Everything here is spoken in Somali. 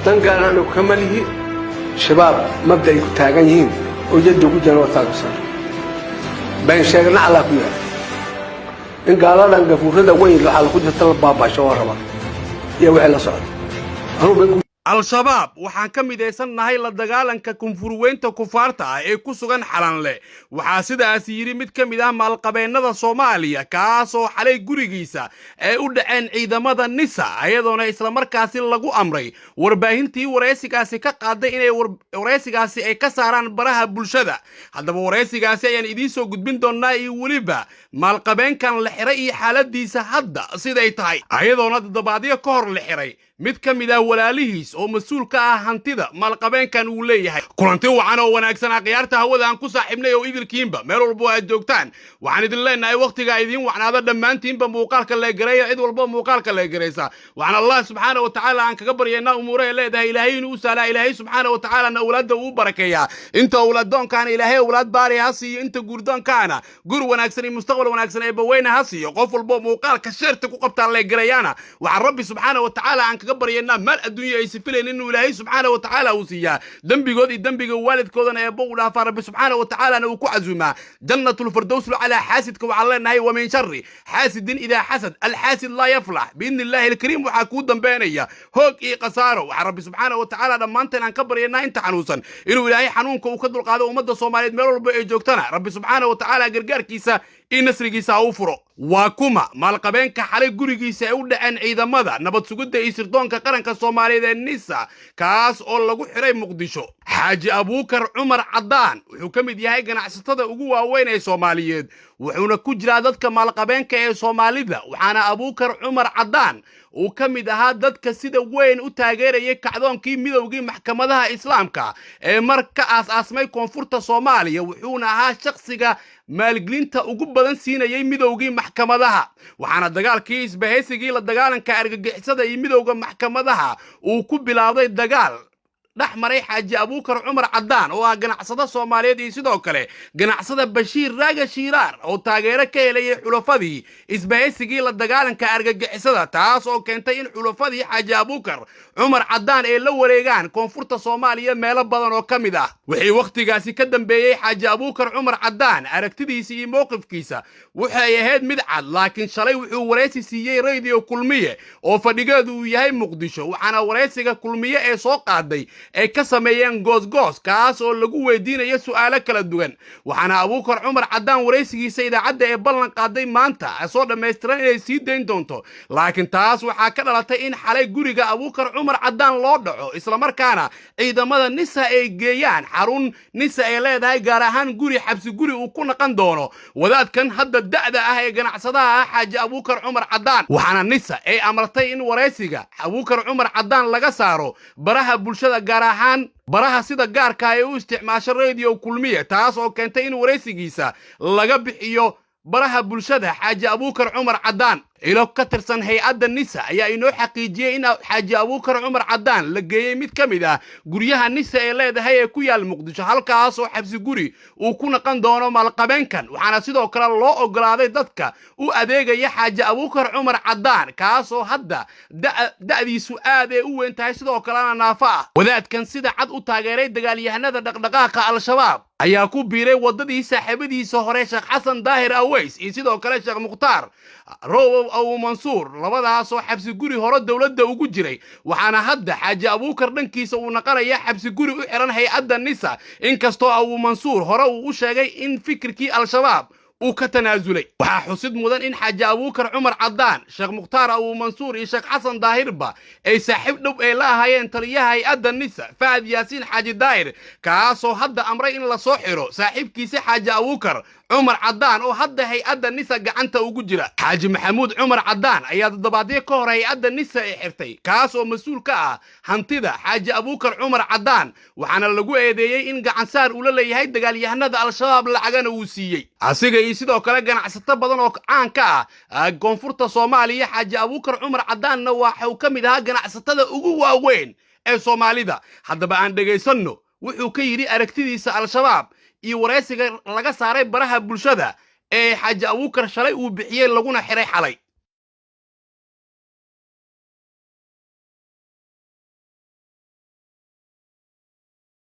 دنقال أنا كمله شباب مبدأ يتاجنين وجدوا كجنا وتاجسر بين شغلنا على كويا إن قال أنا نقفوا هذا وين على كل طلب بابا شواربا يا وعلى صعد أنا بقول al-shabaab waxaan ka midaysannahay la dagaalanka koonfurweynta kufaarta ah ee ku sugan xalanle waxaa sidaas yiri mid ka mid ah maalqabeennada Soomaaliya kaasoo xalay gurigiisa ay u dhaceen ciidamada nisa ayadoona isla markaasi lagu amray warbaahintii wareysigaasi ka qaaday inay wareysigaasi ay ka saaraan baraha bulshada haddaba wareysigaasi ayaan idiin soo gudbin doonaa iyo waliba maalqabeenkan la xiray iyo xaaladiisa hadda siday tahay ayadoona toddobaadyo ka hor la xiray mid ka mid ah walaalihiis oo mas'uul ka ah hantida maalqabeenkan uu leeyahay kulanti wacan oo wanaagsan qiyaarta hawada aan ku saaxiibnay oo idilkiinba meel walba aad joogtaan waxaan idin leenahay waqtiga idin wacnaada dhammaantiinba muuqaalka la gareeyo cid walba muuqaalka la gareysa waxaan Allah subhanahu wa ta'ala aan kaga baryaynaa umuuraha leedahay ilaahay inuu saala ilaahay subhanahu wa ta'ala na awlaada uu barakeeya inta awlaadoonkan ilaahay awlaad baari ha siiyo inta guurdoonkana gur wanaagsan iyo mustaqbal wanaagsan ee baweyna ha siiyo qof walba muuqaalka sheerta ku qabta la gareeyana waxaan rabbi subhanahu wa ta'ala aan برينا مال الدنيا يسفلين إنه إلهي سبحانه وتعالى وسيا دنبي قد دنبي والد كودنا يبغوا لا فرب سبحانه وتعالى نوكو عزوما جنة الفردوس على حاسدك وعلى النهي ومن شر حاسد إذا حسد الحاسد لا يفلح بإذن الله الكريم وحكود بينيا هوك قصاره وعرب سبحانه وتعالى لما أنت نكبر ينا أنت حنوسا إنه إلهي حنونك وكذل قاده ومد الصوماليين ميرو بيجوكتنا رب سبحانه وتعالى قرقار كيسا إنسرقيسا أوفرو وكما مالقبينك حالي قريقيسا يودع عن عيدامada nabad sugidda iyo sirdoonka qaranka Soomaaliyeed ee NISA kaas oo lagu xiray Muqdisho Xaaji Abuukar Cumar Cadaan wuxuu ka mid yahay ganacsatada ugu waaweyn ee Soomaaliyeed wuxuuna ku jiraa dadka maalqabeenka ee Soomaalida waxaana Abuukar Cumar Cadaan uu ka mid ahaa dadka sida weyn u taageerayay kacdoonkii midowgii maxkamadaha Islaamka ee marka aas-aasmay koonfurta Soomaaliya wuxuuna ahaa shakhsiga maalgelinta ugu badan siinayay midowgii maxkamadaha waxaana dagaalkii isbahaysigii la dagaalanka argagixisada iyo midowga maxkamadaha uu ku bilaabay dagaal dhaxmaray Xaaji Abuukar Cumar Cadaan oo ah ganacsada Soomaaliyeed iyo sidoo kale ganacsada Bashiir Raaga Shiiraar oo taageero ka helay xulafadii isbahaysigii la dagaalanka argagixisada taas oo keentay in xulafadii Xaaji Abuukar Cumar Cadaan ay la wareegaan koonfurta Soomaaliya meelo badan oo kamid ah wixii waqtigaasi ka dambeeyay Xaaji Abuukar Cumar Cadaan aragtidiisa iyo mowqifkiisa waxay ahayd mid cad laakiin shalay wuxuu wareysi siiyay radio Kulmiye oo fadhigeedu uu yahay Muqdisho waxaana wareysiga Kulmiye ee soo qaaday ay ka sameeyeen goos kaas oo lagu weydiinayo su'aalo kala duwan waxaana Abuukar Cumar Cadaan wareysigiisa idaacadda ee ballan qaaday maanta soo dhameystiran inay sii deyn doonto laakiin taas waxaa ka dhalatay in xalay guriga Abuukar Cumar Cadaan loo dhaco isla markaana ciidamada NISA ay geeyaan xarun NISA ay leedahay gaar ahaan guri xabsi guri uu ku naqan doono wadaadkan hadda da'da ah ee ganacsadaha Xaaji Abuukar Cumar Cadaan waxaana NISA ay amartay in wareysiga Abuukar Cumar Cadaan laga saaro baraha bulshada gaar ahaan baraha sida gaarka ay u isticmaasho radio Kulmiye taas oo keentay in wareysigiisa laga bixiyo baraha bulshada Xaaji Abuukar Cumar Cadaan ilo ka tirsan hay'adda NISA ayaa inoo xaqiijiyay in Xaaji Abuukar Cumar Cadaan la geeyay mid ka mid ah guryaha NISA ee leedahay ee ku yaal Muqdisho halkaas oo xabsi guri uu ku naqan doono maalqabeenkan waxaana sidoo kale loo ogolaaday dadka u adeegaya Xaaji Abuukar Cumar Cadaan kaas oo hadda da'diisu aad ay u weyn tahay sidoo kalena naafa ah wadaadkan sida cad u taageeray dagaalyahanada dhaqdhaqaaqa al-shabaab ayaa ku biiray wadadii saaxiibadiisa hore Sheekh Xasan Daahir Aways iyo sidoo kale Sheekh Mukhtaar Roob أو منصور لبدا سو حبس جوري هرد دولة وجود جري وحنا هدا حاجة أبو كردن كيس ونقرأ يا حبس جوري إيران هي أدى النساء إن كستو أو منصور هرو وشجع إن فكر كي الشباب وكتنازلي وحسد مدن إن حاجة أبوكر عمر عدان شيخ مختار أو منصور شيخ حسن داهر با أي ساحب دب إله هاي انتريها هاي أدى النساء فهد ياسين حاجة داهر كاسو هدا أمرين لصوحرو ساحب كيس حاجة أبوكر عمر عدان oo hadda hay'adda NISA gacanta ugu jira Xaaji Maxamuud Cumar Cadaan ayaa dabadii ka hor hay'adda NISA ay xirtay kaas oo mas'uul ka ah hantida Xaaji Abuukar Cumar Cadaan waxaana lagu eedeeyay in gacan saar uu la leeyahay dagaalyahanada al-shabaab lacagana uu siiyay asiga iyo sidoo kale ganacsato badan oo caan ka ah koonfurta Soomaaliya Xaaji Abuukar Cumar Cadaanna waxa uu ka mid ahaa ganacsatada ugu waaweyn ee Soomaalida haddaba aan dhageysano wuxuu ka yiri aragtidiisa al-shabaab iyo wareysiga laga saaray baraha bulshada ee Xaaji Abuukar shalay uu bixiyay laguna xiray xalay